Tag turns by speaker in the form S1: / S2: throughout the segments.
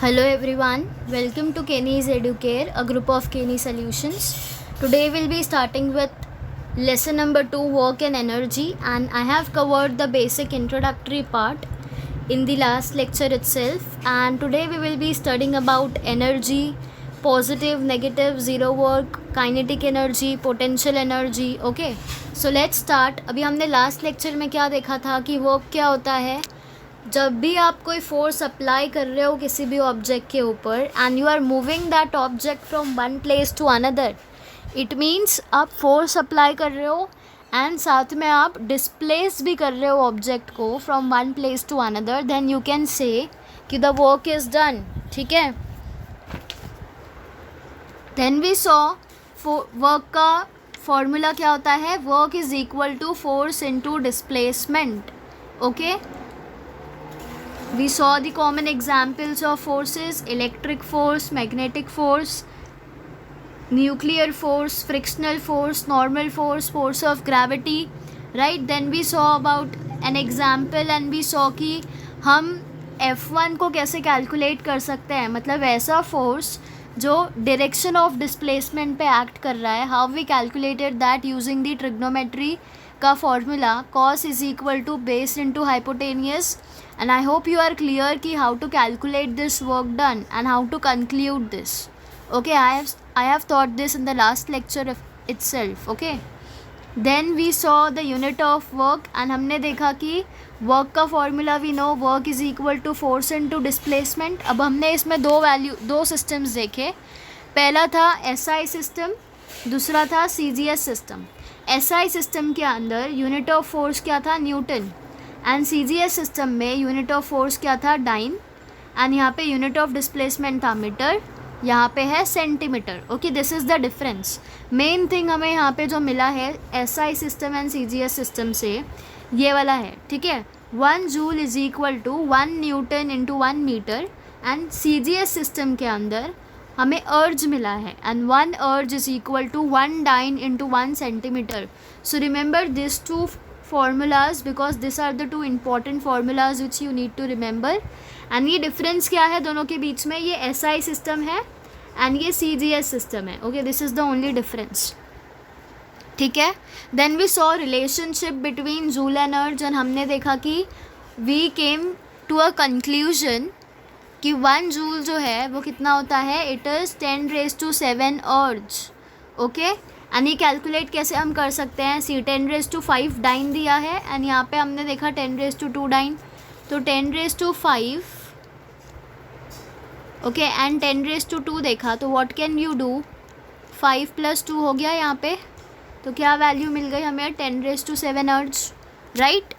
S1: Hello everyone, welcome to Kenny's Educare, a group of Kenny Solutions. Today we'll be starting with lesson number 2, work and energy, and I have covered the basic introductory part in the last lecture itself, and today we will be studying about energy, positive, negative, zero work, kinetic energy, potential energy. Okay, so let's start. अभी हमने last lecture में क्या देखा था कि work क्या होता है. जब भी आप कोई फोर्स अप्लाई कर रहे हो किसी भी ऑब्जेक्ट के ऊपर and you are moving that object from one place to another, it means आप फोर्स अप्लाई कर रहे हो एंड साथ में आप डिस्प्लेस भी कर रहे हो ऑब्जेक्ट को from one place to another, then you can say कि द वर्क इज़ डन. ठीक है. देन वी सॉ वर्क का फॉर्मूला क्या होता है. Work is equal to force into displacement. Okay. We saw the common examples of forces: electric force, magnetic force, nuclear force, frictional force, normal force, force of gravity, right? Then we saw about an example and we saw कि हम F1 को कैसे calculate कर सकते हैं, मतलब ऐसा force जो डायरेक्शन ऑफ डिस्प्लेसमेंट पे एक्ट कर रहा है. How we calculated that using the trigonometry का formula cos is equal to base into hypotenuse. And I hope you are clear ki how to calculate this work done and how to conclude this. Okay, I have taught this in the last lecture itself. Okay. Then we saw the unit of work and हमने देखा कि work का formula we know, work is equal to force into displacement. अब हमने इसमें दो systems देखे. पहला था SI system, दूसरा था CGS system. SI system के अंदर unit of force क्या था, न्यूटन. एंड CGS सिस्टम में यूनिट ऑफ फोर्स क्या था, डाइन. एंड यहाँ पे यूनिट ऑफ डिस्प्लेसमेंट था मीटर, यहाँ पे है centimetre. Okay, this is the difference. Main thing हमें यहाँ पे जो मिला है SI system and CGS system से, ये वाला है. ठीक है. 1 joule is equal to 1 newton into 1 metre. And CGS system के अंदर हमें अर्ज मिला है and 1 erg is equal to 1 dyne into 1 centimetre. So remember this two formulas because these are the two important formulas which you need to remember. and ये difference क्या है दोनों के बीच में, ये SI system है and ये CGS system है. okay, this is the only difference. ठीक है. then we saw relationship between joule and erg and हमने देखा कि we came to a conclusion कि 1 joule जो है वो कितना होता है, it is 10⁻⁷ erg. okay. And ये कैलकुलेट कैसे हम कर सकते हैं, C10⁵ डाइन दिया है एंड यहाँ पे हमने देखा 10⁻² डाइन, तो 10⁵, ओके, एंड 10⁻² देखा तो व्हाट कैन यू डू, 5 + 2 हो गया यहाँ पे. तो क्या वैल्यू मिल गई हमें, 10⁻⁷ erg. Right.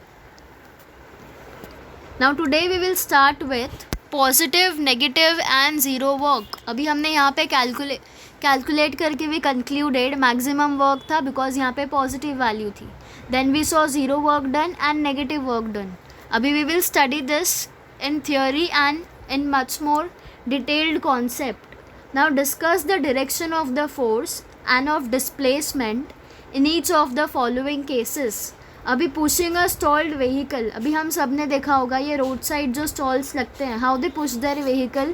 S1: Now today we will start with positive, negative and zero work. अभी हमने यहाँ पे कैलकुलेट करके भी कंक्लूडेड मैक्सिमम वर्क था बिकॉज यहाँ पे पॉजिटिव वैल्यू थी. Then we saw zero work done and negative work done. अभी we will study this in theory and in much more detailed concept. Now discuss the direction of the force and of displacement in each of the following cases. अभी pushing a stalled vehicle, अभी हम सब ने देखा होगा ये road side जो stalls लगते हैं, how they push their vehicle,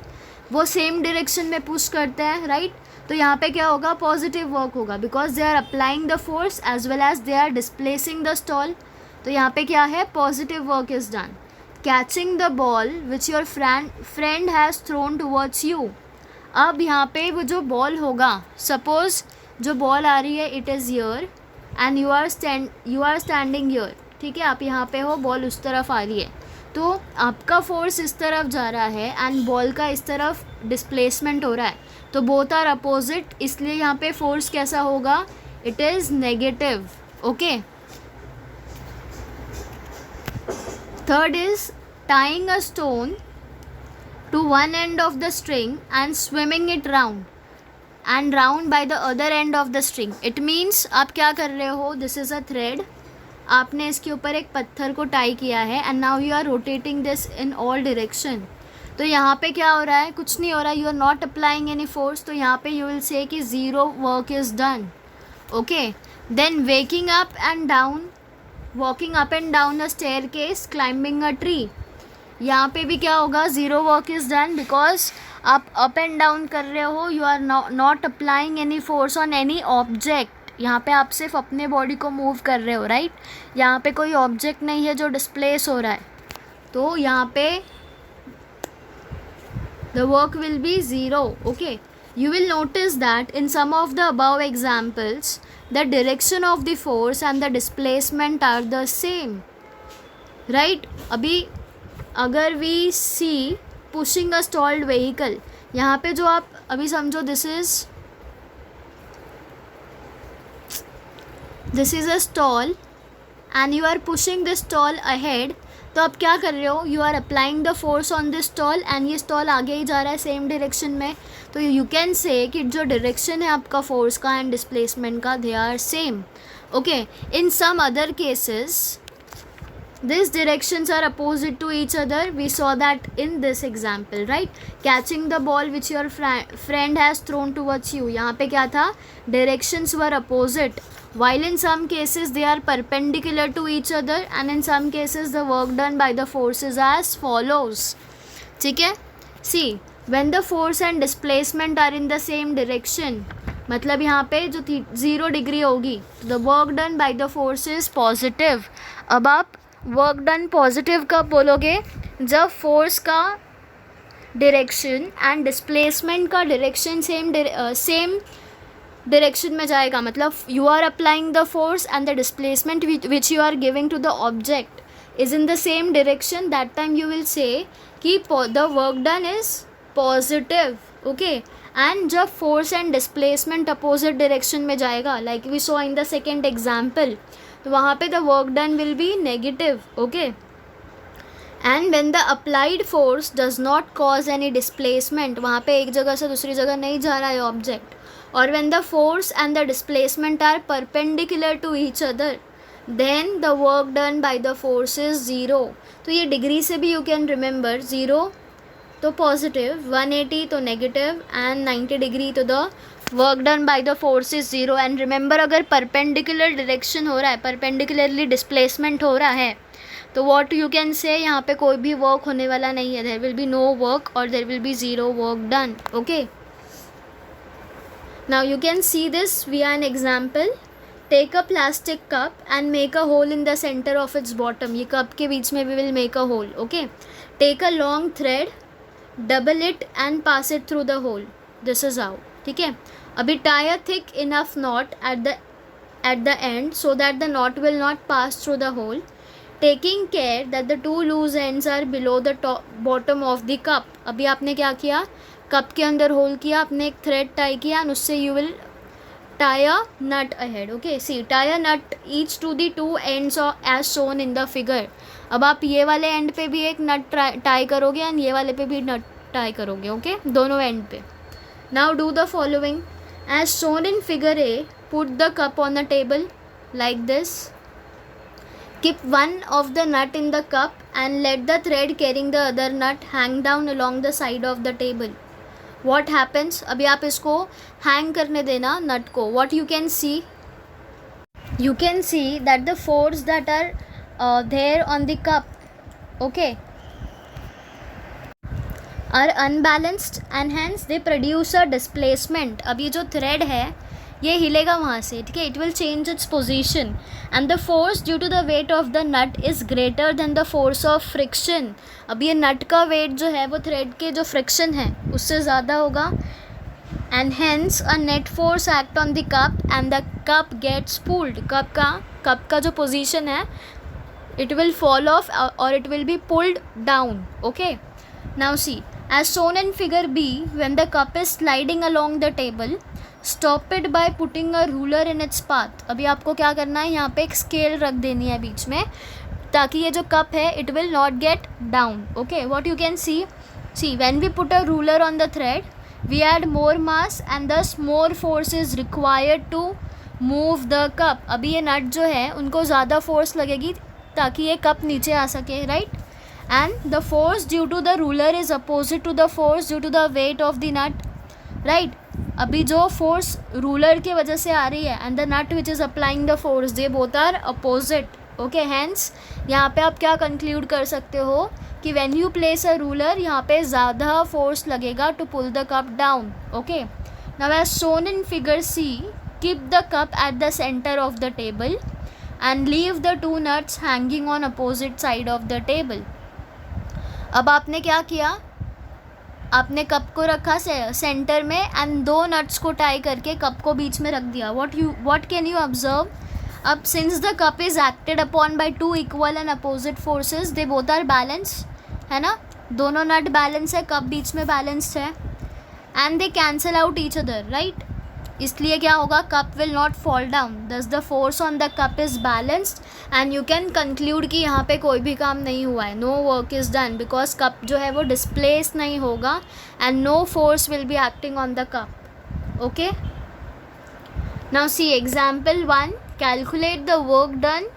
S1: वो सेम डायरेक्शन में पुश करते हैं. राइट. तो यहाँ पे क्या होगा, पॉजिटिव वर्क होगा because they are applying the force as well as they are displacing the stall. तो यहाँ पे क्या है, positive work is done. Catching the ball which your friend has thrown towards you. अब यहाँ पे वो जो बॉल होगा, सपोज जो बॉल आ रही है it is here and you are standing here. ठीक है, आप यहाँ पे हो, बॉल उस तरफ आ रही है, तो आपका फोर्स इस तरफ जा रहा है एंड बॉल का इस तरफ डिस्प्लेसमेंट हो रहा है, तो बोथ आर अपोजिट, इसलिए यहाँ पे फोर्स कैसा होगा, it is negative. Okay. Third is tying a stone to one end of the string and swimming it round and round by the other end of the string. It means आप क्या कर रहे हो, this is a thread, आपने इसके ऊपर एक पत्थर को टाई किया है and now you are rotating this in all direction. तो यहाँ पे क्या हो रहा है, कुछ नहीं हो रहा, you are not applying any force. तो यहाँ पे यू विल से कि zero work is done. Okay. Then waking up and down, walking up and down a staircase, climbing a tree. यहाँ पे भी क्या होगा, zero work is done because आप अप एंड डाउन कर रहे हो, you are not applying any force on any object. यहाँ पे आप सिर्फ अपने बॉडी को मूव कर रहे हो, राइट। यहाँ पे कोई ऑब्जेक्ट नहीं है जो डिस्प्लेस हो रहा है, तो यहाँ पे the work will be zero. Okay, you will notice that in some of the above examples the direction of the force and the displacement are the same, right? अभी अगर we see pushing a stalled vehicle, यहाँ पे जो आप अभी समझो this is a stall and you are pushing this stall ahead, तो आप क्या कर रहे हो, you are applying the force on this stall and ये स्टॉल आगे ही जा रहा है सेम डायरेक्शन में, तो यू कैन से कि जो डायरेक्शन है आपका फोर्स का एंड डिस्प्लेसमेंट का, they are same. Okay, in some other cases these directions are opposite to each other. We saw that in this example, right? Catching the ball which your friend has thrown towards you, यहाँ पे क्या था, directions were opposite, while in some cases they are perpendicular to each other and in some cases the work done by the force is as follows. ठीक है, see when the force and displacement are in the same direction, मतलब यहाँ पे जो 0 degree होगी, the work done by the force is positive. अब आप work done positive कब बोलोगे, जब फोर्स का डायरेक्शन एंड डिस्प्लेसमेंट का डायरेक्शन सेम डायरेक्शन में जाएगा, मतलब you are applying the force and the displacement which you are giving to the object is in the same direction, that time you will say कि the work done is positive. Okay, and जब force and displacement opposite direction में जाएगा, like we saw in the second example, तो वहाँ पे the work done will B negative. Okay, and when the applied force does not cause any displacement, वहाँ पे एक जगह से दूसरी जगह नहीं जा रहा है ऑब्जेक्ट, और when the force and the displacement are perpendicular to each other, then the work done by the force is zero. तो ये डिग्री से भी यू कैन रिमेंबर, 0 तो पॉजिटिव, 180 तो नेगेटिव एंड 90 डिग्री तो the work done by the force is zero. And remember, अगर perpendicular direction हो रहा है, परपेंडिकुलरली डिस्प्लेसमेंट हो रहा है, तो व्हाट यू कैन से, यहाँ पे कोई भी वर्क होने वाला नहीं है, there will be no work और there will be zero work done. Okay, now you can see this via an example. Take a plastic cup and make a hole in the centre of its bottom. ये cup के बीच में we will make a hole. Okay, take a long thread, double it and pass it through the hole. This is how. ठीक है, अभी tie a thick enough not at the end so that the knot will not pass through the hole, taking care that the two loose ends are below the bottom of the cup. अभी आपने क्या किया, cup के अंदर whole किया, आपने एक thread tie किया and उससे you will tie a nut ahead. Okay, see, tie a nut each to the two ends as shown in the figure. अब आप ये वाले एंड पे भी एक नट टाई करोगे एंड ये वाले पे भी नट टाई करोगे. ओके, दोनों एंड पे. Now do the following. As shown in figure A, put the cup on the table like this. Keep one of the nut in the cup and let the thread carrying the other nut hang down along the side of the table. What happens? अभी आप इसको hang करने देना नट को. What you can see? You can see that the force that are there on the cup, okay, are unbalanced and hence they produce a displacement. अब ये जो thread है ये हिलेगा वहाँ से, ठीक है, it will change its position and the force due to the weight of the nut is greater than the force of friction. अब ये नट का वेट जो है वो थ्रेड के जो फ्रिक्शन है उससे ज़्यादा होगा and hence a net force act on the cup and the cup gets pulled. Cup का जो पोजीशन है इट विल फॉल ऑफ और it will be pulled down. Okay, now see, as shown in figure B, when the cup is sliding along the table, stop it by putting a ruler in its path. अभी आपको क्या करना है, यहाँ पे एक scale रख देनी है बीच में ताकि ये जो कप है it will not get down. Okay, what you can see when we put a ruler on the thread, we add more mass and thus more force is required to move the cup. अभी ये नट जो है उनको ज़्यादा force लगेगी ताकि ये cup नीचे आ सके, right? And the force due to the ruler is opposite to the force due to the weight of the nut, right? अभी जो force ruler के वजह से आ रही है and the nut which is applying the force, they both are opposite. Okay, hence यहाँ पे आप क्या कंक्लूड कर सकते हो कि when you place a ruler, यहाँ पे ज़्यादा फोर्स लगेगा to pull the cup down. Okay, now as shown in figure C, keep the cup at the centre of the table and leave the 2 nuts hanging on opposite side of the table. अब आपने क्या किया, आपने cup को रखा centre में and 2 nuts को tie करके कप को बीच में रख दिया. What can you observe? अब since the cup is acted upon by 2 equal and opposite forces, they both are balance, है ना, दोनों नट बैलेंस है, कप बीच में बैलेंस्ड है, and they cancel out each other, right. इसलिए क्या होगा, cup will not fall down, thus the force on the cup is balanced and you can conclude कि यहाँ पे कोई भी काम नहीं हुआ है, no work is done, because cup जो है वो डिस्प्लेस नहीं होगा and no force will be acting on the cup. Okay, now see example 1. Calculate the work done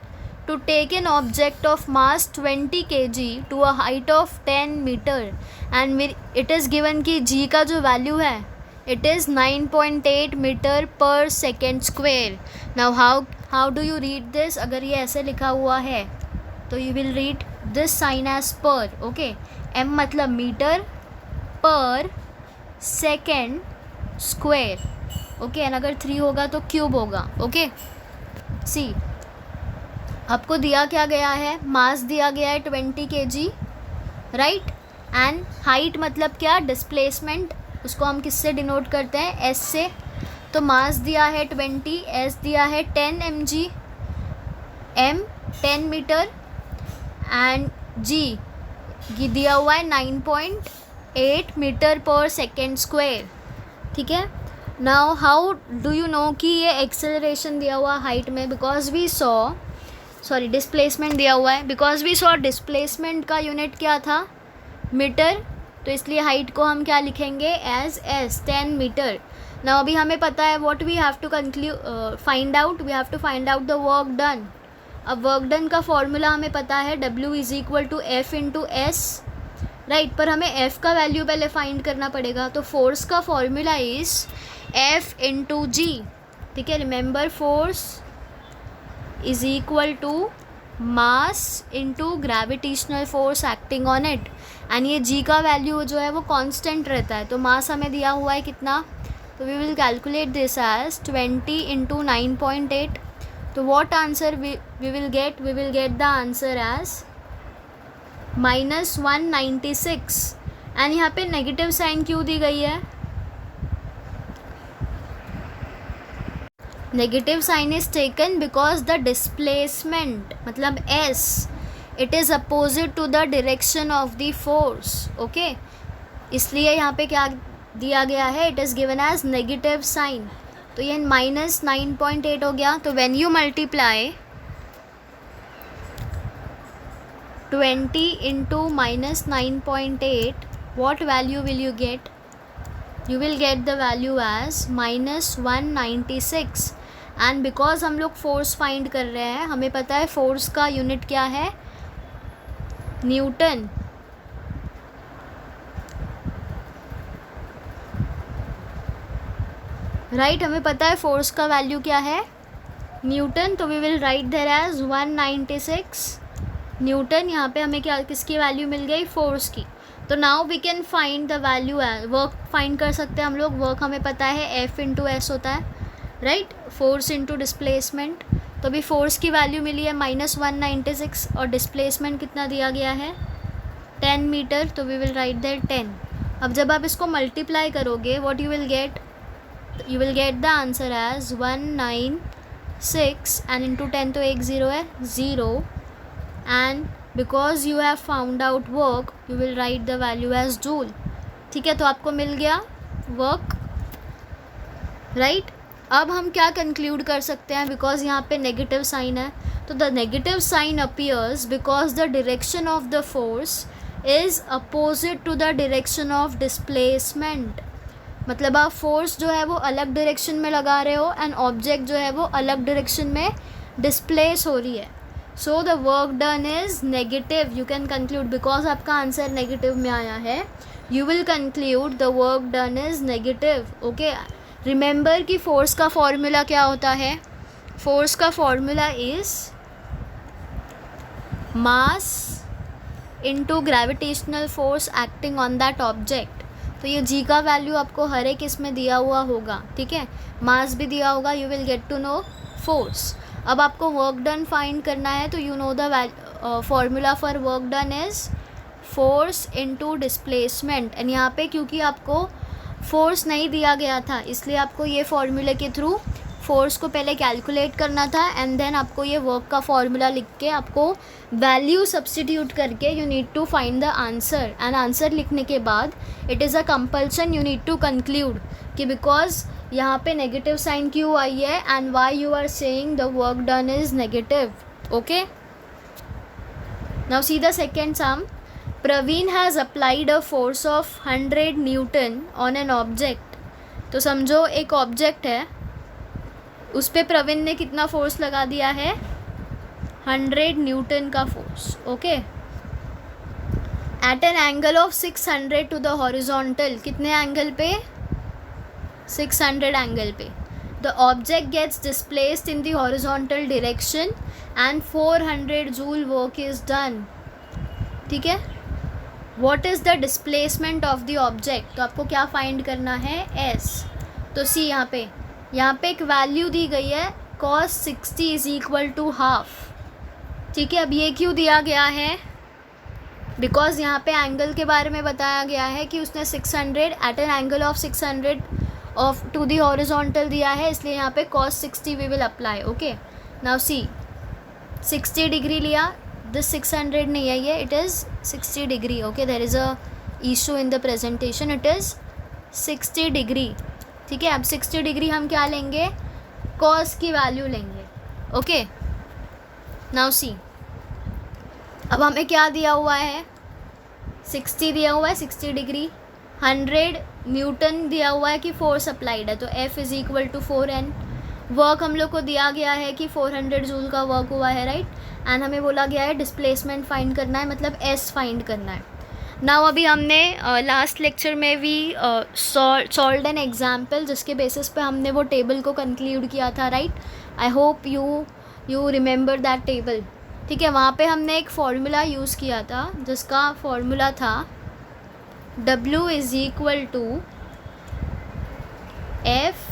S1: to take an object of mass 20 kg to a height of 10 meter and it is given कि g का जो value है it is 9.8 meter per second square. Now how do you read this? अगर ये ऐसे लिखा हुआ है तो you will read this sign as per. okay, m मतलब metre, per second square. Okay, and अगर 3 होगा तो क्यूब होगा. ओके, सी आपको दिया क्या गया है, मास दिया गया है 20 kg, राइट, एंड हाइट मतलब क्या, डिस्प्लेसमेंट, उसको हम किससे डिनोट करते हैं, एस से. तो मास दिया है 20, एस दिया है 10 mg, m 10 मीटर एंड जी दिया हुआ है 9.8 मीटर पर सेकेंड स्क्वायर. ठीक है, now how do you know कि ये एक्सेलरेशन दिया हुआ हाइट में, बिकॉज वी सॉ डिस्प्लेसमेंट दिया हुआ है, बिकॉज वी सॉ डिस्प्लेसमेंट का यूनिट क्या था, मीटर, तो इसलिए हाइट को हम क्या लिखेंगे, एज एस 10 मीटर. नाउ अभी हमें पता है what we have to find out, we have to find out the work done. अब वर्क डन का फॉर्मूला हमें पता है, W = F × S, राइट, पर हमें F का वैल्यू पहले फाइंड करना पड़ेगा. तो फोर्स का फॉर्मूला इज F × G. ठीक है, remember force is equal to mass into gravitational force acting on it, and ये g का वैल्यू जो है वो कांस्टेंट रहता है. तो मास हमें दिया हुआ है कितना, तो we will calculate this as 20 × 9.8. तो what answer we will get, we will get the answer as -196. And यहाँ पे नेगेटिव साइन क्यों दी गई है, negative sign is taken because the displacement मतलब S, it is opposite to the direction of the force. Okay, इसलिए यहाँ पे क्या दिया गया है, it is given as negative sign. तो ये -9.8 हो गया. तो when you multiply 20 × -9.8, what value will you get? You will get the value as -196. And because हम लोग फोर्स फाइंड कर रहे हैं, हमें पता है फोर्स का यूनिट क्या है, न्यूटन. राइट, हमें पता है फोर्स का वैल्यू क्या है, न्यूटन. तो we will write there as 196 newton. यहाँ पे हमें क्या, किसकी वैल्यू मिल गई, फोर्स की. तो now we can find the value, work find कर सकते हैं हम लोग. वर्क हमें पता है F × S होता है, राइट, फोर्स इंटू डिस्प्लेसमेंट. तो अभी फोर्स की वैल्यू मिली है -196 और डिस्प्लेसमेंट कितना दिया गया है, 10 मीटर. तो वी विल राइट दैट 10. अब जब आप इसको मल्टीप्लाई करोगे, what you will get, you will get the answer as 196 and into 10 तो 1 0 है, 0. And because you have found out work, you will write the value as joule. ठीक है, तो आपको मिल गया वर्क, राइट. अब हम क्या कंक्लूड कर सकते हैं, बिकॉज यहाँ पे नेगेटिव साइन है, तो the negative sign appears because the direction of the force is opposite to the direction of displacement. मतलब आप फोर्स जो है वो अलग डायरेक्शन में लगा रहे हो एंड ऑब्जेक्ट जो है वो अलग डायरेक्शन में डिस्प्लेस हो रही है. So the work done is negative. You can conclude, because आपका आंसर नेगेटिव में आया है, you will conclude the work done is negative. Okay, remember कि फोर्स का फॉर्मूला क्या होता है, फोर्स का formula is mass into gravitational force acting on that object. तो ये जी का वैल्यू आपको हर एक इसमें दिया हुआ होगा, ठीक है, मास भी दिया होगा, you will get to know force. अब आपको वर्क डन फाइंड करना है, तो you know the formula for work done is force into displacement. And यहाँ पे क्योंकि आपको फोर्स नहीं दिया गया था, इसलिए आपको ये फॉर्मूले के थ्रू फोर्स को पहले कैलकुलेट करना था, एंड देन आपको ये वर्क का फॉर्मूला लिख के आपको वैल्यू सब्स्टिट्यूट करके you need to find the answer. And answer लिखने के बाद it is a compulsion, you need to conclude कि बिकॉज यहाँ पे नेगेटिव साइन क्यों आई है and why you are saying the work done is negative. Okay, now see the second sum. Praveen has applied a force of 100 newton on an object. तो समझो एक object है, उस पर प्रवीण ने कितना फोर्स लगा दिया है, 100 न्यूटन का force. Okay, at an angle of 600 to the horizontal. कितने एंगल पे, 600 एंगल पे। The object gets displaced in the horizontal direction and 400 joule work is done. ठीक है, what is the displacement of the object. तो आपको क्या find करना है, एस। तो सी यहाँ पे एक वैल्यू दी गई है cos 60 is equal to half. ठीक है, अब ये क्यों दिया गया है, बिकॉज यहाँ पे एंगल के बारे में बताया गया है कि उसने 600 at an angle of 600 of to the horizontal दिया है, इसलिए यहाँ पे cos 60 we will apply. Okay, now see 60 degree लिया, दिस 600 नहीं है ये, it is 60 degree. Okay, there is an issue in the presentation, it is 60 degree. ठीक है, अब 60 डिग्री हम क्या लेंगे, कॉस की वैल्यू लेंगे। ओके, नाउ सी, अब हमें क्या दिया हुआ है, 60 दिया हुआ है, 60 डिग्री, 100 न्यूटन दिया हुआ है कि फोर्स अप्लाइड है, तो F is equal to 4N। Work हम लोग को दिया गया है कि 400 जूल का वर्क हुआ है, राइट। एंड हमें बोला गया है डिस्प्लेसमेंट फाइंड करना है, मतलब S फाइंड करना है। नाउ अभी हमने लास्ट लेक्चर में भी सॉल्व्ड एन एग्जाम्पल, जिसके बेसिस पे हमने वो टेबल को कंक्लूड किया था, right. I hope you remember that table. ठीक है, वहाँ पे हमने एक फार्मूला यूज़ किया था, जिसका फार्मूला था W is equal to F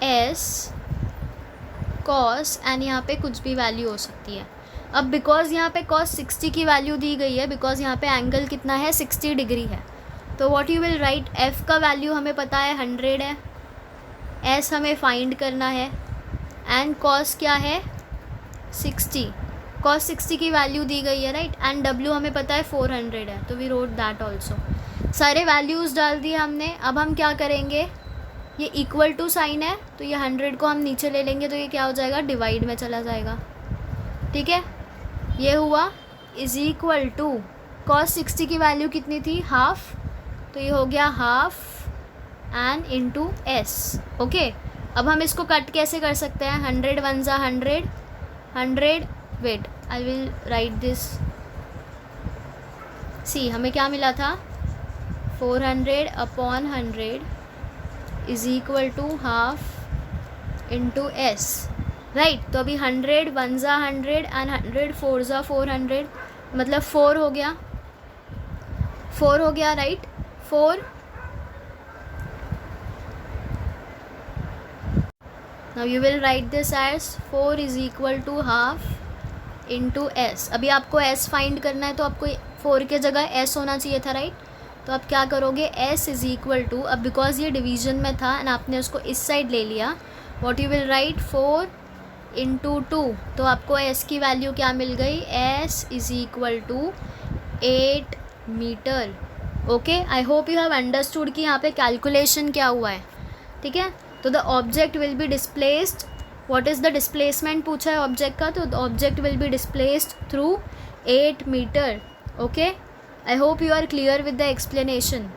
S1: S cos, and यहाँ पे कुछ भी वैल्यू हो सकती है। अब बिकॉज यहाँ पे cos 60 की वैल्यू दी गई है, बिकॉज यहाँ पे एंगल कितना है, 60 डिग्री है, तो what you will right, F का वैल्यू हमें पता है 100 है, S हमें फाइंड करना है, एंड cos क्या है, 60, cos 60 की वैल्यू दी गई है, राइट। एंड W हमें पता है 400 है, तो वी रोट दैट ऑल्सो। सारे वैल्यूज़ डाल दिए हमने। अब हम क्या करेंगे, ये इक्वल टू साइन है, तो ये 100 को हम नीचे ले लेंगे, तो ये क्या हो जाएगा, डिवाइड में चला जाएगा। ठीक है, ये हुआ इज़ इक्वल टू cos 60 की वैल्यू कितनी थी, हाफ, तो ये हो गया half and into S। Okay, अब हम इसको कट कैसे कर सकते हैं, 100 वन ज़ा 100, 100 wait I will write this. See हमें क्या मिला था, 400 upon 100 is equal to half into S, right. तो अभी 100 वन ज़ा 100 एंड 100 4 ज़ा 400, मतलब 4 हो गया, 4 हो गया, right. 4, now you will write this as 4 is equal to half into S। अभी आपको S फाइंड करना है, तो आपको 4 के जगह S होना चाहिए था, राइट। तो आप क्या करोगे, S इज़ इक्वल टू, अब बिकॉज ये डिवीजन में था एंड आपने उसको इस साइड ले लिया, what you will right, 4 into 2, तो आपको S की वैल्यू क्या मिल गई, S is equal to 8 metre. Okay, I hope you have understood कि यहाँ पे कैलकुलेशन क्या हुआ है। ठीक है, तो the object will be displaced, what is the displacement पूछा है ऑब्जेक्ट का, तो the object will be displaced through 8 metre. Okay, I hope you are clear with the explanation.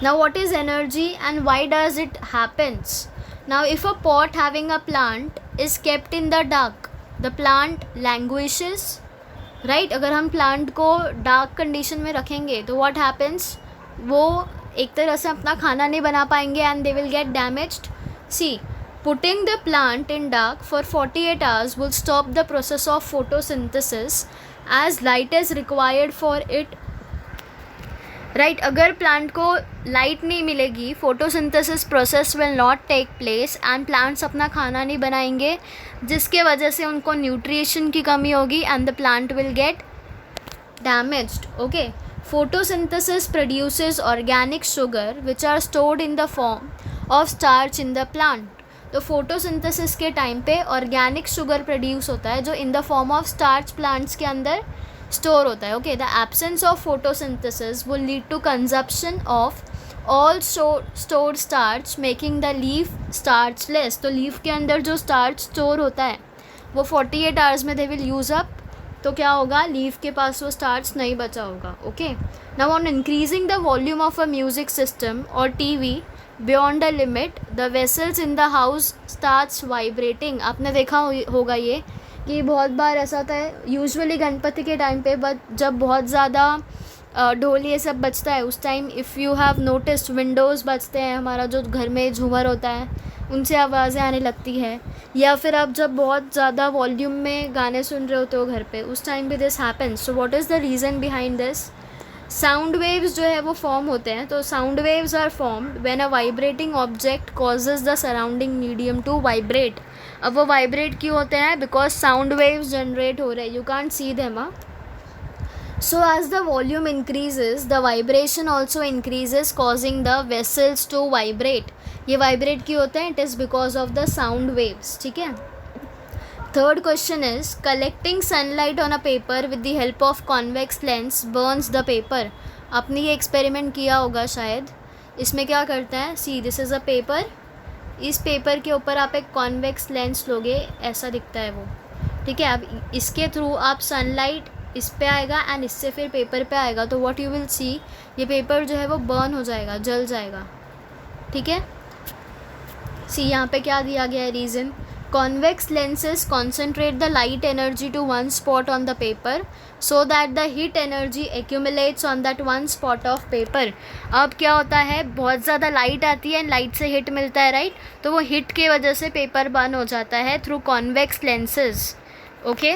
S1: Now what is energy and why does it happens. Now if a pot having a plant is kept in the dark, the plant languishes, right। अगर हम plant को dark condition में रखेंगे तो what happens, वो एक तरह से अपना खाना नहीं बना पाएंगे and they will get damaged. See Putting the plant in dark for 48 hours will stop the process of photosynthesis as light is required for it. Right अगर प्लांट को लाइट नहीं मिलेगी, photosynthesis process will not take place and plants अपना खाना नहीं बनाएंगे, जिसके वजह से उनको न्यूट्रिशन की कमी होगी and the plant will get damaged. Okay, photosynthesis produces organic sugar which are stored in the form of starch in the plant. तो फोटोसिंथेसिस के टाइम पे ऑर्गेनिक शुगर प्रोड्यूस होता है जो in the form of starch plants के अंदर store होता है. Okay, the absence of photosynthesis will lead to consumption of all stored starch making the leaf starchless. तो लीफ के अंदर जो स्टार्च स्टोर होता है वो 48 आवर्स में दे विल यूज़ अप. तो क्या होगा, लीफ के पास वो स्टार्च नहीं बचा होगा. Okay, now on increasing the volume of a music system और TV beyond a limit the vessels in the house starts vibrating. आपने देखा होगा ये कि बहुत बार ऐसा होता है, यूजुअली गणपति के टाइम पे, बट जब बहुत ज़्यादा ढोल ये सब बजता है उस time if you have noticed Windows बजते हैं, हमारा जो घर में झूमर होता है उनसे आवाज़ें आने लगती है. या फिर आप जब बहुत ज़्यादा वॉल्यूम में गाने सुन रहे होते हो घर पे, उस टाइम पे this happens. So what is the reason behind this? Sound waves जो है वो फॉर्म होते हैं. तो sound waves are formed when a vibrating object causes the surrounding medium to vibrate. अब वो वाइब्रेट क्यों होते हैं? बिकॉज साउंड वेव्स जनरेट हो रहे हैं, you can't see them. So as the volume increases, the vibration also increases, causing the vessels to vibrate. ये vibrate क्यों होते हैं? It is because of the sound waves. ठीक है. Third question is collecting sunlight on a paper with the help of convex lens burns the paper. आपने ये experiment किया होगा शायद. इसमें क्या करते हैं? See, this is a paper. इस पेपर के ऊपर आप एक कॉन्वेक्स लेंस लोगे, ऐसा दिखता है वो. ठीक है. अब इसके थ्रू आप सनलाइट इस पे आएगा एंड इससे फिर पेपर पे आएगा, तो व्हाट यू विल सी, ये पेपर जो है वो बर्न हो जाएगा, जल जाएगा. ठीक है. सी यहाँ पे क्या दिया गया है reason. Convex lenses concentrate the light energy to one spot on the paper so that the heat energy accumulates on that one spot of paper. अब क्या होता है, बहुत ज़्यादा लाइट आती है एंड लाइट से हीट मिलता है, राइट. तो वो हीट के वजह से पेपर बर्न हो जाता है through convex lenses. Okay,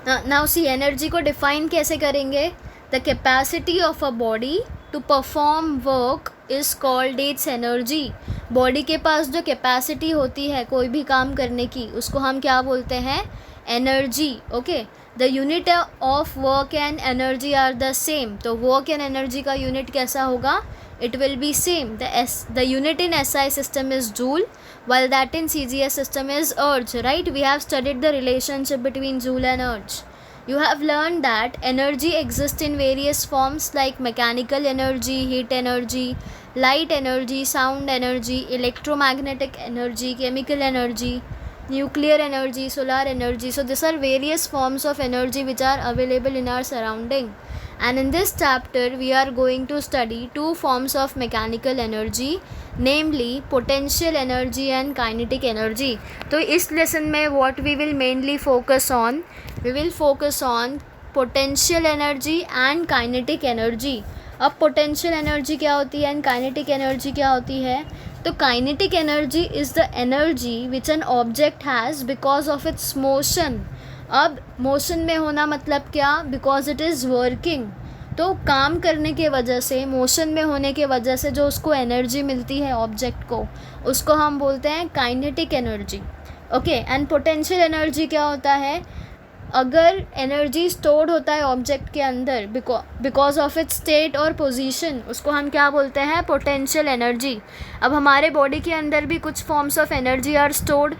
S1: now see energy को डिफाइन कैसे करेंगे. The capacity of a body to perform work is called its energy. Body के पास जो कैपेसिटी होती है कोई भी काम करने की, उसको हम क्या बोलते हैं? Energy. Okay, the unit of work and energy are the same. तो वर्क एंड एनर्जी का यूनिट कैसा होगा? it will be same. The unit in SI system is joule, while that in CGS system is erg, right? We have studied the relationship between joule and erg. You have learned that energy exists in various forms like mechanical energy, heat energy, light energy, sound energy, electromagnetic energy, chemical energy, nuclear energy, solar energy. So these are various forms of energy which are available in our surrounding. And in this chapter we are going to study two forms of mechanical energy, namely potential energy and kinetic energy. तो इस lesson में what we will mainly focus on, we will focus on potential energy and kinetic energy. अब potential energy क्या होती है and kinetic energy क्या होती है? तो kinetic energy is the energy which an object has because of its motion. अब motion में होना मतलब क्या? Because it is working. तो काम करने के वजह से, मोशन में होने के वजह से जो उसको एनर्जी मिलती है ऑब्जेक्ट को, उसको हम बोलते हैं kinetic energy. Okay, and potential energy क्या होता है? अगर एनर्जी स्टोर्ड होता है ऑब्जेक्ट के अंदर बिकॉज ऑफ इट्स स्टेट और पोजीशन, उसको हम क्या बोलते हैं? Potential energy. अब हमारे बॉडी के अंदर भी कुछ forms of energy are stored,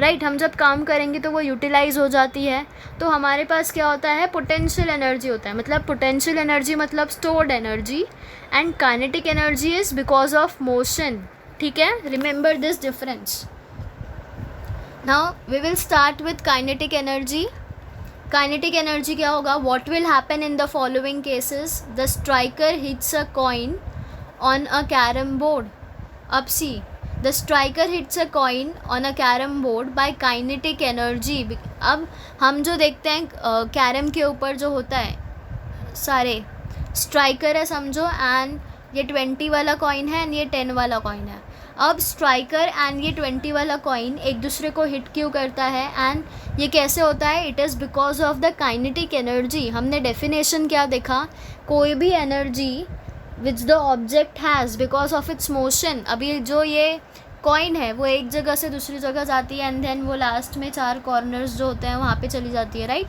S1: right. हम जब काम करेंगे तो वो यूटिलाइज हो जाती है, तो हमारे पास क्या होता है? पोटेंशियल एनर्जी होता है. मतलब पोटेंशियल एनर्जी मतलब stored energy, and kinetic energy is because of motion. ठीक है, remember this difference. Now we will start with kinetic energy. Kinetic energy क्या होगा? What will happen in the following cases. The striker hits a coin on a carrom board. अब see, the striker hits a coin on a carrom board by kinetic energy. अब हम जो देखते हैं carrom के ऊपर जो होता है, सारे स्ट्राइकर है समझो, एंड ये 20 वाला कॉइन है एंड ये 10 वाला कॉइन है. अब स्ट्राइकर एंड ये 20 वाला कॉइन एक दूसरे को हिट क्यों करता है, एंड ये कैसे होता है? It is because of the kinetic energy. हमने डेफिनेशन क्या देखा? कोई भी energy which the object has because of its motion. अभी जो ये कॉइन है वो एक जगह से दूसरी जगह जाती है एंड देन वो लास्ट में 4 कॉर्नर्स जो होते हैं वहाँ पे चली जाती है, राइट?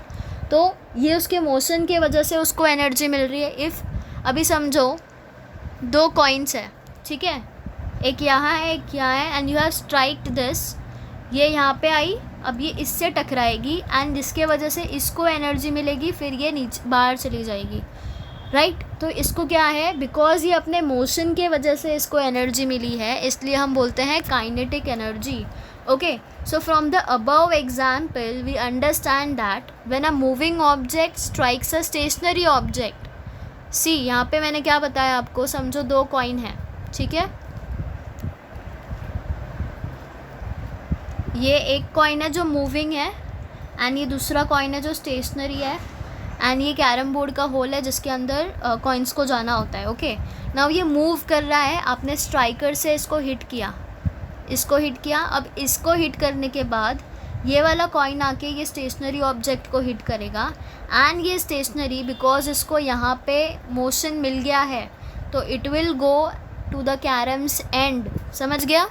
S1: तो ये उसके मोशन की वजह से उसको एनर्जी मिल रही है. इफ़ अभी समझो 2 कॉइन्स है, ठीक है, एक यहाँ है एक यहाँ है, एंड यू हैव स्ट्राइक्ड दिस. ये यहाँ पे आई, अब ये इससे टकराएगी एंड जिसके वजह से इसको एनर्जी मिलेगी, फिर ये नीचे बाहर चली जाएगी, राइट? तो इसको क्या है? बिकॉज ये अपने मोशन के वजह से इसको एनर्जी मिली है, इसलिए हम बोलते हैं kinetic energy. Okay, so from the above example we understand that when a moving object strikes a stationary object. See, यहाँ पे मैंने क्या बताया आपको? समझो 2 कॉइन है, ठीक है, ये एक कॉइन है जो मूविंग है एंड ये दूसरा कॉइन है जो स्टेशनरी है, एंड ये कैरम बोर्ड का होल है जिसके अंदर कॉइन्स को जाना होता है. ओके, नाउ ये मूव कर रहा है, आपने स्ट्राइकर से इसको हिट किया, इसको हिट किया. अब इसको हिट करने के बाद ये वाला कॉइन आके ये स्टेशनरी ऑब्जेक्ट को हिट करेगा, एंड ये स्टेशनरी बिकॉज इसको यहाँ पे मोशन मिल गया है तो it will go to the carroms end. समझ गया?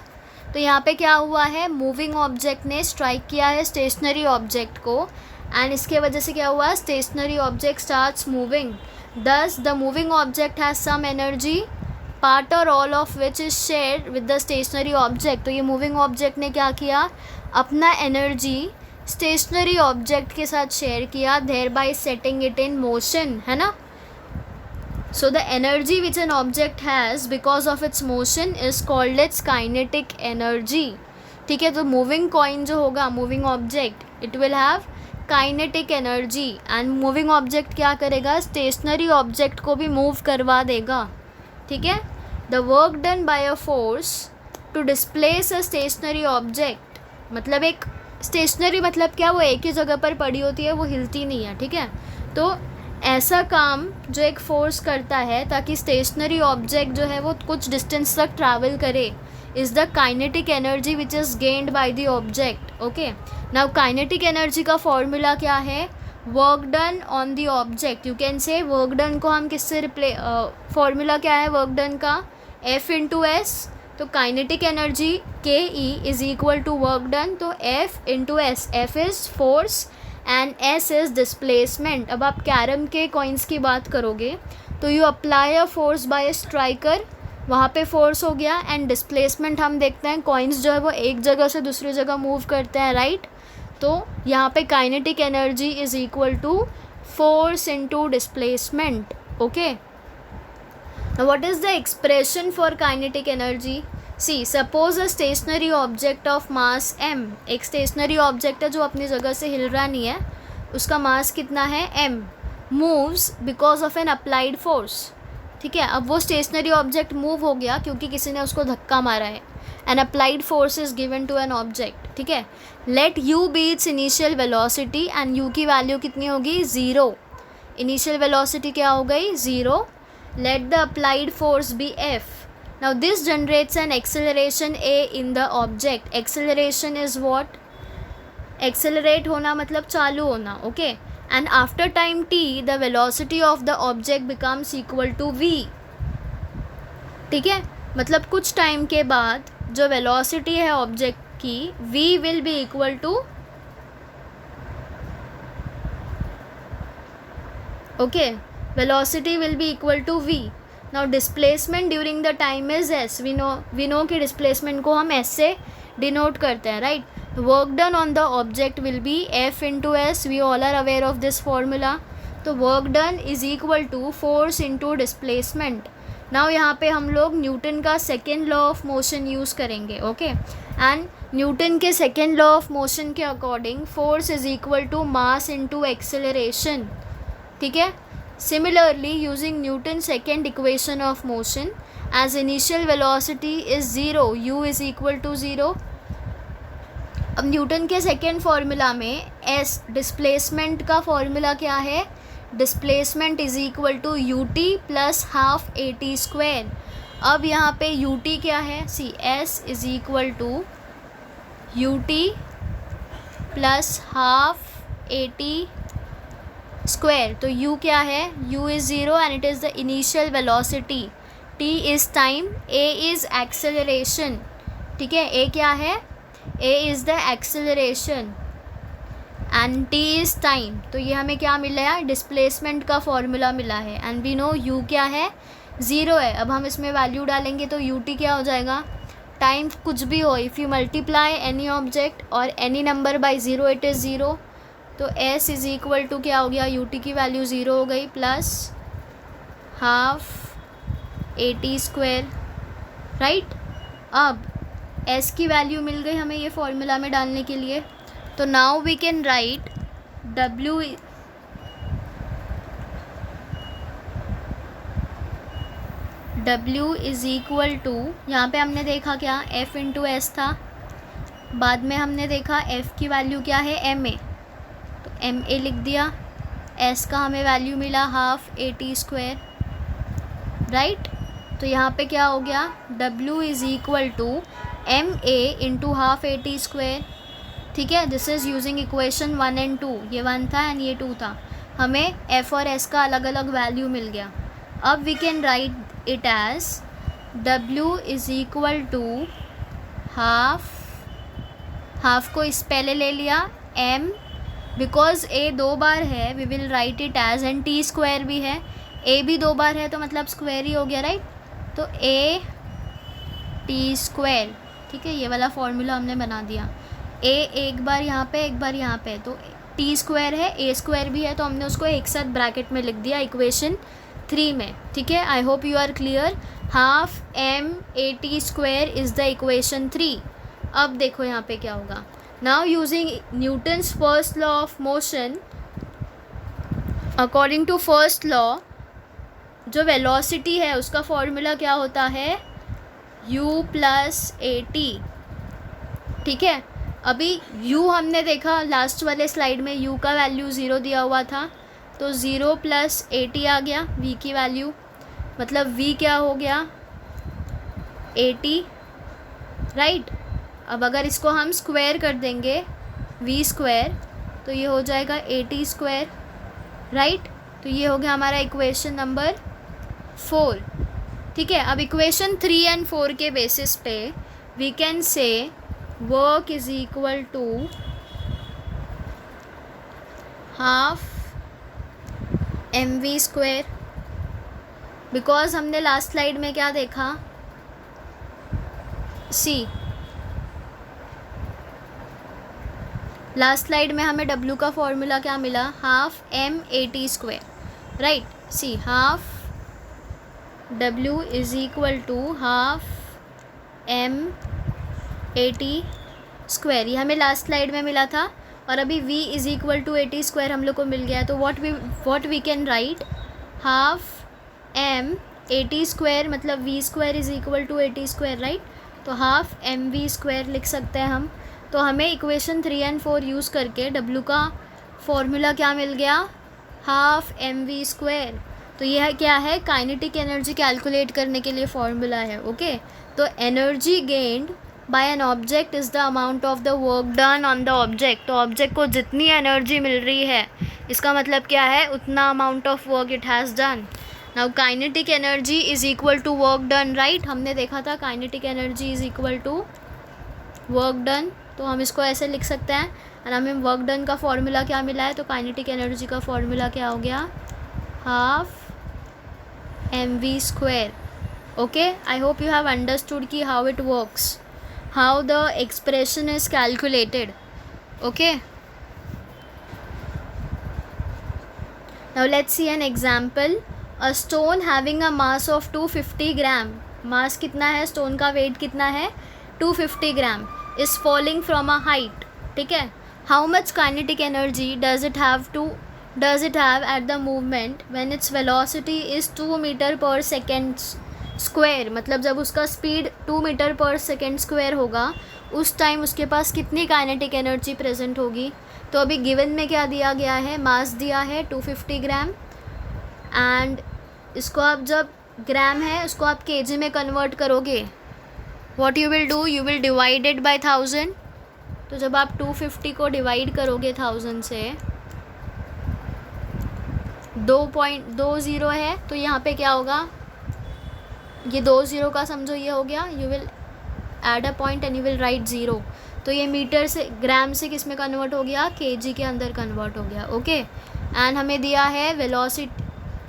S1: तो यहाँ पे क्या हुआ है? मूविंग ऑब्जेक्ट ने स्ट्राइक किया है स्टेशनरी ऑब्जेक्ट को, एंड इसके वजह से क्या हुआ? Stationary object starts moving. Thus the moving object has some energy, part or all of which is shared with the stationary object. तो ये मूविंग ऑब्जेक्ट ने क्या किया? अपना एनर्जी स्टेशनरी ऑब्जेक्ट के साथ शेयर किया, thereby setting it in motion, है ना? So the energy which an object has because of its motion is called its kinetic energy. ठीक है, तो मूविंग कॉइन जो होगा, moving object, it will have kinetic energy, and moving object क्या करेगा? Stationery object को भी मूव करवा देगा. ठीक है, the work done by a force to displace a stationary object. मतलब एक स्टेशनरी मतलब क्या? वो एक ही जगह पर पड़ी होती है, वो हिलती नहीं है. ठीक है, तो ऐसा काम जो एक फोर्स करता है ताकि स्टेशनरी ऑब्जेक्ट जो है वो कुछ डिस्टेंस तक ट्रैवल करे, is the kinetic energy which is gained by the object. Okay, now kinetic energy का फॉर्मूला क्या है? Work done on the object. You can say work done को हम किससे फॉर्मूला क्या है वर्क डन का? F into S. तो kinetic energy KE is equal to work done, तो F into S. F is force and S is displacement. अब आप कैरम के कॉइन्स की बात करोगे तो you apply a force by a striker, वहाँ पे फोर्स हो गया, एंड डिस्प्लेसमेंट हम देखते हैं कॉइन्स जो है वो एक जगह से दूसरी जगह मूव करते हैं, राइट? तो यहाँ पे kinetic energy is equal to force into displacement. Okay, what is the expression for kinetic energy? See, suppose a stationary object of mass m. एक stationary object है जो अपनी जगह से हिल रहा नहीं है, उसका मास कितना है? m. moves because of an applied force. ठीक है, अब वो stationary object move हो गया क्योंकि किसी ने उसको धक्का मारा है. An applied force is given to an object. ठीक है, let u be its initial velocity, and u की वैल्यू कितनी होगी? 0. इनिशियल वेलोसिटी क्या हो गई? 0. Let the applied force be F. Now this generates an acceleration A in the object. Acceleration is what? Accelerate होना मतलब चालू होना. Okay. And after time t, the velocity of the object becomes equal to v. ठीक है, मतलब कुछ time के बाद जो वेलोसिटी है ऑब्जेक्ट की, v will be equal to, okay, velocity will be equal to v. Now displacement during the time is s. We know कि displacement को हम s से denote करते हैं, right? Work done on the object will be F into s. We all are aware of this formula. तो work done is equal to force into displacement. Now यहाँ पे हम लोग न्यूटन का second law of motion use करेंगे. Okay, and Newton के second law of motion के according force is equal to mass into acceleration. ठीक है, Similarly, using Newton's second equation of motion, as initial velocity is 0, u is equal to 0. अब Newton के second formula में s displacement का formula क्या है? Displacement is equal to ut plus half at square. अब यहाँ पे यू टी क्या है, see s is equal to u t plus half a t square. तो u क्या है, u is zero and it is the initial velocity, t is time, a is acceleration. ठीक है, a क्या है, a is the acceleration and t is time. तो ये हमें क्या मिला है, डिस्प्लेसमेंट का फॉर्मूला मिला है एंड वी नो u क्या है, ज़ीरो है। अब हम इसमें वैल्यू डालेंगे तो ut क्या हो जाएगा, टाइम कुछ भी हो, if you multiply any object or any number by zero it is zero. तो s इज़ इक्वल टू क्या हो गया, ut की वैल्यू ज़ीरो हो गई plus half a t square, right. अब s की वैल्यू मिल गई हमें ये फॉर्मूला में डालने के लिए। तो now we can write w is equal to, यहाँ पे हमने देखा क्या, f इंटू एस था, बाद में हमने देखा f की वैल्यू क्या है, एम ए, तो एम ए लिख दिया, s का हमें वैल्यू मिला half a t square, right. तो यहाँ पे क्या हो गया, w is equal to m a into half a t square. ठीक है, this is using equation 1 and 2, ये 1 था एंड ये 2 था। हमें f और s का अलग अलग वैल्यू मिल गया। अब we can write it as w is equal to half को इस पहले ले लिया, m बिकॉज a दो बार है we will write it as, and t square भी है, a भी दो बार है तो मतलब स्क्वायर ही हो गया, राइट। तो a टी स्क्वायर, ठीक है, ये वाला फॉर्मूला हमने बना दिया। a एक बार यहाँ पे एक बार यहाँ पे, तो t स्क्वायर है, a स्क्वायर भी है, तो हमने उसको एक साथ ब्रैकेट में लिख दिया इक्वेशन 3 में। ठीक है, I hope you are clear. Half m a t square is the equation 3। अब देखो यहाँ पे क्या होगा, now using Newton's first law of motion, according to first law जो वेलोसिटी है उसका फॉर्मूला क्या होता है, u प्लस ए टी। ठीक है, अभी u हमने देखा लास्ट वाले स्लाइड में u का वैल्यू ज़ीरो दिया हुआ था, तो ज़ीरो प्लस ए टी आ गया v की वैल्यू, मतलब v क्या हो गया, ए टी, राइट। अब अगर इसको हम स्क्वायर कर देंगे v स्क्वायर, तो ये हो जाएगा ए टी स्क्वायर, राइट। तो ये हो गया हमारा इक्वेशन नंबर 4। ठीक है, अब इक्वेशन 3 एंड 4 के बेसिस पे we can say work is equal to half m v square, because हमने लास्ट स्लाइड में क्या देखा, सी लास्ट स्लाइड में हमें w का फॉर्मूला क्या मिला, half m a t square, right. See half w is equal to half m a t square, ये हमें लास्ट स्लाइड में मिला था, और अभी v is equal to a t square हम लोग को मिल गया। तो what we can write, half m a t square मतलब v square is equal to a t square, right. तो हाफ एम वी स्क्वायर लिख सकते हैं हम। तो हमें इक्वेशन 3 एंड 4 यूज़ करके w का फॉर्मूला क्या मिल गया, हाफ एम वी स्क्वायर। तो यह क्या है, काइनेटिक एनर्जी कैलकुलेट करने के लिए फॉर्मूला है, ओके। तो energy gained by an object is the amount of the work done on the object. तो ऑब्जेक्ट को जितनी एनर्जी मिल रही है, इसका मतलब क्या है, उतना amount of work it has done. Now kinetic energy is equal to work done, right. हमने देखा था kinetic energy is equal to work done, तो हम इसको ऐसे लिख सकते हैं। और हमें वर्क डन का फॉर्मूला क्या मिला है, तो काइनेटिक एनर्जी का फॉर्मूला क्या हो गया, half m v square, okay. I hope you have understood कि how it works, how the expression is calculated, okay. Now let's see an example, a stone having a mass of 250 gram, mass कितना है, stone का weight कितना है, 250 gram, is falling from a height. ठीक है, how much kinetic energy does it have at the movement when its velocity is 2 metre पर second square, मतलब जब उसका स्पीड 2 मीटर पर सेकेंड स्क्वायर होगा उस टाइम उसके पास कितनी काइनेटिक एनर्जी प्रेजेंट होगी। तो अभी गिवन में क्या दिया गया है, मास दिया है 250 ग्राम, एंड इसको आप जब ग्राम है उसको आप केजी में कन्वर्ट करोगे. What you will do, you will divide it by 1000. तो जब आप 250 को डिवाइड करोगे 1000 से, 2.20 है तो यहाँ पे क्या होगा, ये 20 का समझो ये हो गया. You will add a point and you will right 0. तो ये मीटर से, ग्राम से किस में कन्वर्ट हो गया, केजी के अंदर कन्वर्ट हो गया. ओके. एंड हमें दिया है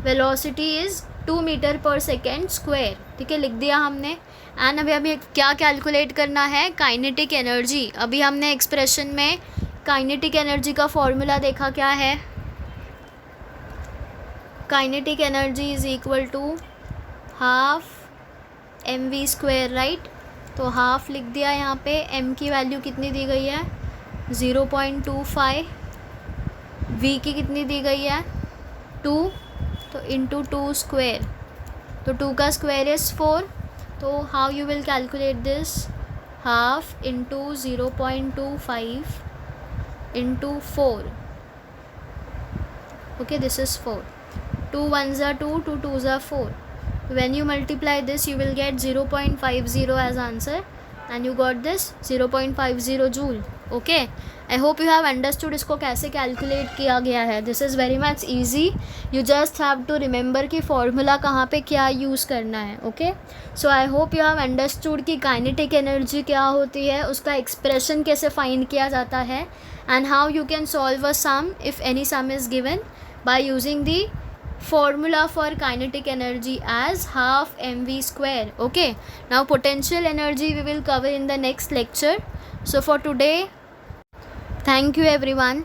S1: वेलोसिटी इज़ 2 मीटर पर सेकेंड स्क्वायर. ठीक है, लिख दिया हमने. एंड अभी क्या कैलकुलेट करना है, काइनेटिक एनर्जी. अभी हमने एक्सप्रेशन में काइनेटिक एनर्जी का फॉर्मूला देखा, क्या है, kinetic energy is equal to half mv², right. तो हाफ लिख दिया यहाँ पे. m की वैल्यू कितनी दी गई है, 0.25. v की कितनी दी गई है, 2. तो इंटू 2 स्क्वायर, तो 2 का स्क्वायर इज़ 4. तो how you will calculate this, half into 0.25 into 4. Okay, this is 4. 2 1s are 2, 2 2s are 4. When you multiply this, you will get 0.50 as answer, and you got this 0.50 joule. Okay, I hope you have understood इसको कैसे calculate किया गया है. This is very much easy. You just have to remember कि formula कहाँ पे क्या use करना है. Okay, so I hope you have understood कि काइनेटिक एनर्जी क्या होती है, उसका एक्सप्रेशन कैसे फाइंड किया जाता है, and how you can solve a some if any some is given by using the formula for kinetic energy as half mv². Okay, now potential energy we will cover in the next lecture. So for today, thank you everyone.